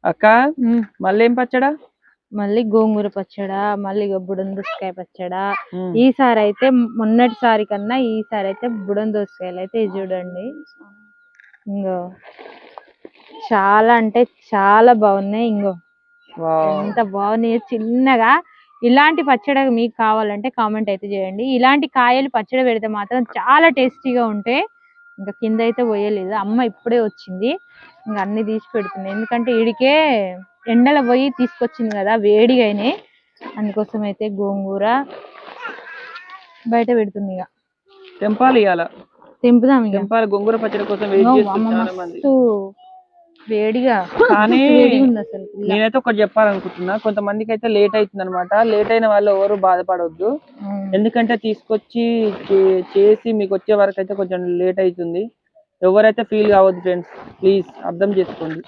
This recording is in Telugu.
అక్క మళ్ళీ ఏం పచ్చడా? మళ్ళీ గోంగూర పచ్చడా, మళ్ళీ బుడన్ దోసకాయ పచ్చడా. ఈసారి అయితే మొన్నటిసారి కన్నా ఈసారి అయితే బుడన్ దోసకాయలు అయితే చూడండి, ఇంకో చాలా అంటే చాలా బాగున్నాయి. ఇంకో ఎంత బాగున్నాయి చిన్నగా. ఇలాంటి పచ్చడి మీకు కావాలంటే కామెంట్ అయితే చేయండి. ఇలాంటి కాయలు పచ్చడి పెడితే మాత్రం చాలా టేస్టీగా ఉంటాయి. ఇంకా కింద అయితే పోయలేదు, అమ్మ ఇప్పుడే వచ్చింది, ఇంకా అన్ని తీసి పెడుతుంది. ఎందుకంటే ఈడికే ఎండలో పోయి తీసుకొచ్చింది కదా, వేడిగా అయినాయి. అందుకోసం అయితే గోంగూర బయట పెడుతుంది. ఇక తెంపాలి, ఇవాళ తెంపుదాం. ఇక తెంపాలి, గోంగూర పచ్చడి కోసం వెయిట్ చేస్తున్నారు చాలా మంది. వేడిగా కానీ ఉంది అసలు. నేనైతే ఒకటి చెప్పాలనుకుంటున్నా, కొంతమందికి అయితే లేట్ అవుతుంది అనమాట. లేట్ అయిన వాళ్ళు ఎవరు బాధపడవద్దు, ఎందుకంటే తీసుకొచ్చి చేసి మీకు వచ్చే వరకు అయితే కొంచెం లేట్ అవుతుంది. ఎవరైతే ఫీల్ కావద్దు ఫ్రెండ్స్, ప్లీజ్ అర్థం చేసుకోండి.